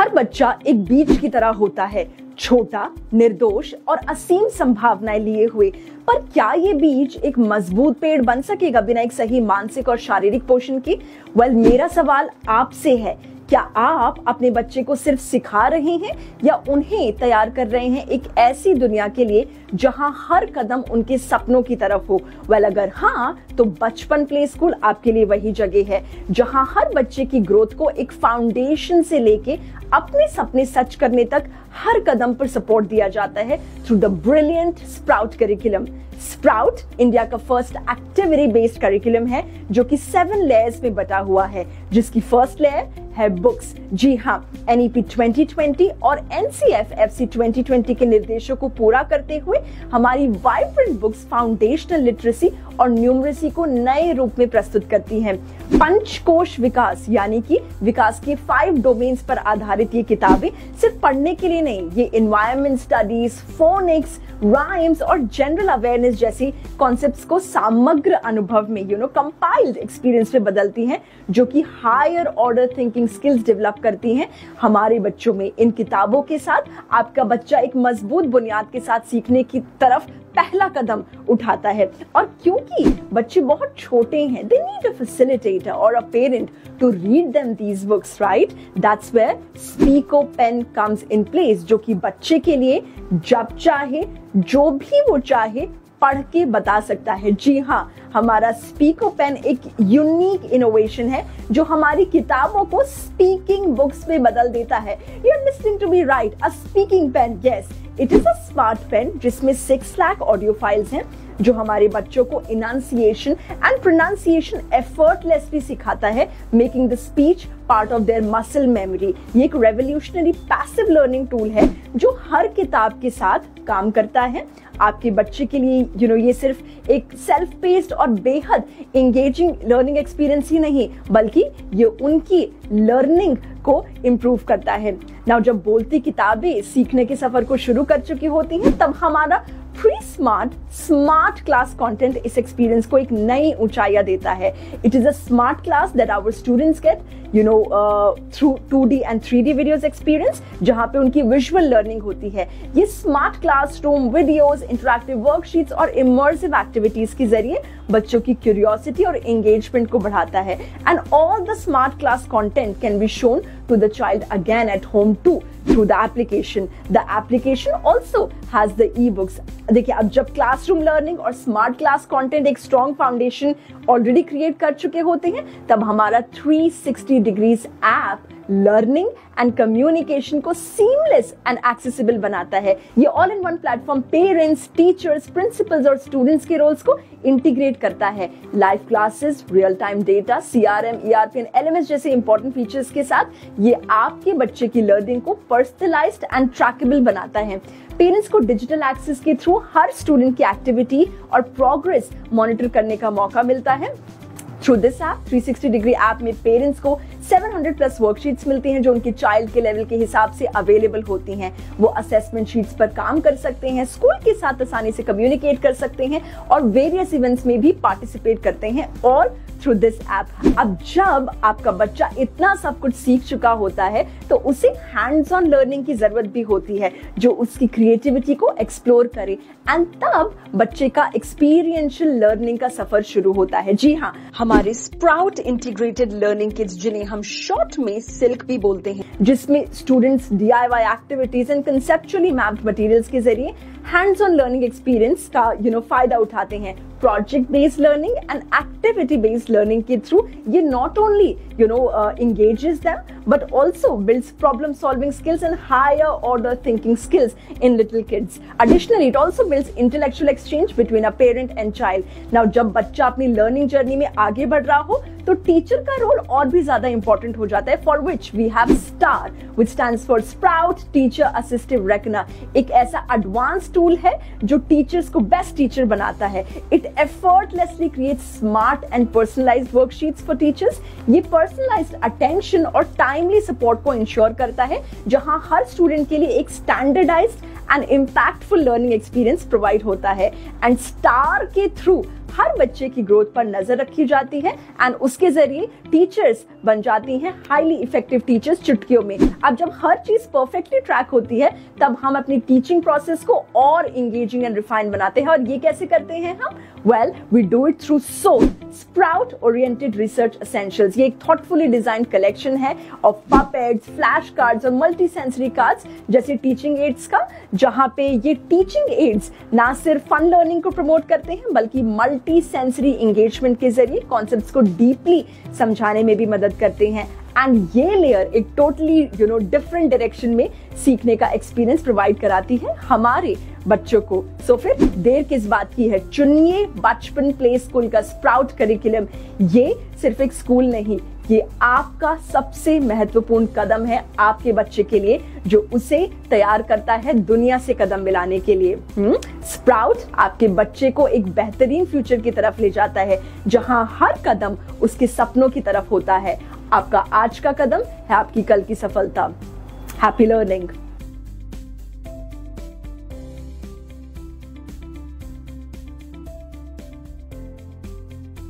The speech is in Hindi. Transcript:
हर बच्चा एक बीज की तरह होता है, छोटा, निर्दोष और असीम संभावनाएं लिए हुए। पर क्या ये बीज एक मजबूत पेड़ बन सकेगा बिना एक सही मानसिक और शारीरिक पोषण के? मेरा सवाल आपसे है, क्या आप अपने बच्चे को सिर्फ सिखा रहे हैं या उन्हें तैयार कर रहे हैं एक ऐसी दुनिया के लिए जहां हर कदम उनके सपनों की तरफ हो? अगर हाँ, तो बचपन प्ले स्कूल आपके लिए वही जगह है जहां हर बच्चे की ग्रोथ को एक फाउंडेशन से लेके अपने सपने सच करने तक हर कदम पर सपोर्ट दिया जाता है through the brilliant sprout curriculum. Sprout India का फर्स्ट एक्टिविटी बेस्ड करिकुलम है जो कि 7 लेयर्स में बटा हुआ है, जिसकी फर्स्ट लेयर है बुक्स। जी हाँ, NEP 2020 और NCF-FC 2020 के निर्देशों को पूरा करते हुए हमारी वाइब्रेंट बुक्स फाउंडेशनल लिटरेसी और न्यूमरेसी को नए रूप में प्रस्तुत करती हैं। पंचकोश विकास यानी कि विकास के 5 डोमेन्स पर आधारित ये किताबें सिर्फ पढ़ने के लिए नहीं, ये एनवायरनमेंट स्टडीज, फोनिक्स, राइम्स और जनरल अवेयरनेस जैसी कॉन्सेप्ट्स को समग्र अनुभव में कंपाइल्ड एक्सपीरियंस में बदलती हैं, जो कि higher order thinking skills develop करती हैं हमारे बच्चों में। इन किताबों के साथ आपका बच्चा एक मजबूत बुनियाद के साथ सीखने की तरफ पहला कदम उठाता है। और क्योंकि बच्चे बहुत छोटे हैं, they need a facilitator or a parent to read them these books, right? That's where Speako Pen comes in place, जो कि बच्चे के लिए जब चाहे, जो भी वो चाहे, पढ़ के बता सकता है। जी हाँ, हमारा स्पीको पेन एक यूनिक इनोवेशन है जो हमारी किताबों को स्पीकिंग बुक्स में बदल देता है। You are listening to me right, a speaking pen. Yes, it is a smart pen जिसमें 6 लाख ऑडियो फाइल्स हैं जो हमारे बच्चों को इनंसिएशन एंड प्रोनाउंसिएशन एफर्टलेसली सिखाता है, making the speech part of their muscle memory. ये एक रेवोल्यूशनरी पैसिव लर्निंग टूल है जो हर किताब के साथ काम करता है। आपके बच्चे के लिए ये सिर्फ एक सेल्फ पेस्ड और बेहद एंगेजिंग लर्निंग एक्सपीरियंस ही नहीं, बल्कि ये उनकी लर्निंग को इम्प्रूव करता है। नाउ, जब बोलती किताबें सीखने के सफर को शुरू कर चुकी होती हैं, तब हमारा प्री स्मार्ट क्लास कंटेंट इस एक्सपीरियंस को एक नई ऊंचाइयां देता है। It is a smart class that our students get through 2D and 3D videos experience, जहां पे उनकी विजुअल लर्निंग होती है। ये smart classroom videos, interactive worksheets और इमर्सिव एक्टिविटीज के जरिए बच्चों की क्यूरियोसिटी और एंगेजमेंट को बढ़ाता है। And all the smart class content can be shown to the child again at home too through the application. The application also has the e-books. देखिए, अब जब क्लासरूम लर्निंग और स्मार्ट क्लास कंटेंट एक स्ट्रॉन्ग फाउंडेशन ऑलरेडी क्रिएट कर चुके होते हैं, तब हमारा 360 degrees app learning and communication को सीमलेस एंड एक्सेसिबल बनाता है। ये all in one platform parents, teachers, principles और स्टूडेंट्स के रोल्स को इंटीग्रेट करता है। Live classes, real time data, CRM, ERP and LMS जैसे इंपॉर्टेंट फीचर्स के साथ ये आपके बच्चे की लर्निंग को पर्सनलाइज्ड एंड ट्रैकेबल बनाता है। पेरेंट्स को डिजिटल एक्सेस के थ्रू हर स्टूडेंट की एक्टिविटी और प्रोग्रेस मॉनिटर करने का मौका मिलता है। Through this app, 360 degree app में पेरेंट्स को 700 प्लस वर्कशीट्स मिलती हैं जो उनके चाइल्ड के लेवल के हिसाब से अवेलेबल होती हैं। वो असेसमेंट शीट्स पर काम कर सकते हैं, स्कूल के साथ आसानी से कम्युनिकेट कर सकते हैं और वेरियस इवेंट्स में भी पार्टिसिपेट करते हैं, और थ्रू दिस ऐप। अब जब आपका बच्चा इतना सब कुछ सीख चुका होता है, तो उसे हैंड्स ऑन लर्निंग की जरूरत भी होती है जो उसकी क्रिएटिविटी को एक्सप्लोर करे, एंड तब बच्चे का एक्सपीरियंशियल लर्निंग का सफर शुरू होता है। जी हाँ, हमारे स्प्राउट इंटीग्रेटेड लर्निंग किट्स, जिन्हें हम शॉर्ट में सिल्क भी बोलते हैं, जिसमें students DIY activities and conceptually mapped materials के जरिए हैंड्स ऑन लर्निंग एक्सपीरियंस का फायदा उठाते हैं। Project based learning and activity based learning के थ्रू ये not only engages them but also builds problem solving skills and higher order thinking skills in little kids. Additionally, it also builds intellectual exchange between a parent and child. Now, जब बच्चा अपनी लर्निंग जर्नी में आगे बढ़ रहा हो, तो टीचर का रोल और भी ज्यादा इंपॉर्टेंट हो जाता है, for which we have STAR, which stands for Sprout Teacher Assistive Reckoner. एक ऐसा एडवांस टूल है जो टीचर्स को बेस्ट टीचर बनाता है। It effortlessly creates smart and personalized worksheets for teachers. ये पर्सनलाइज्ड अटेंशन और टाइमली सपोर्ट को इंश्योर करता है, जहां हर स्टूडेंट के लिए एक standardised and impactful learning experience provide होता है। एंड स्टार के थ्रू हर बच्चे की ग्रोथ पर नजर रखी जाती है एंड उसके जरिए टीचर्स बन जाती हैं हाईली इफेक्टिव टीचर्स चुटकियों में। अब जब हर चीज परफेक्टली ट्रैक होती है तब हम अपनी टीचिंग प्रोसेस को और इंगेजिंग एंड रिफाइन बनाते हैं। और ये कैसे करते हैं हम? Well, we do it through sprout oriented research essentials. ये एक थॉटफुली डिजाइन कलेक्शन है ऑफ पपेट्स, फ्लैश कार्ड्स और मल्टी सेंसरी कार्ड्स जैसे टीचिंग एड्स का, जहां पे ये टीचिंग एड्स ना सिर्फ फन लर्निंग को प्रमोट करते हैं बल्कि मल्टी सेंसरी एंगेजमेंट के जरिए कॉन्सेप्ट्स को डीपली समझाने में भी मदद करते हैं। एंड ये लेयर एक टोटली डिफरेंट डायरेक्शन में सीखने का एक्सपीरियंस प्रोवाइड कराती है हमारे बच्चों को। सो फिर देर किस बात की है, चुनिए बचपन प्ले स्कूल का स्प्राउट करिकुलम। ये सिर्फ एक स्कूल नहीं, ये आपका सबसे महत्वपूर्ण कदम है आपके बच्चे के लिए, जो उसे तैयार करता है दुनिया से कदम मिलाने के लिए। स्प्राउट आपके बच्चे को एक बेहतरीन फ्यूचर की तरफ ले जाता है, जहां हर कदम उसके सपनों की तरफ होता है। आपका आज का कदम है आपकी कल की सफलता। Happy learning.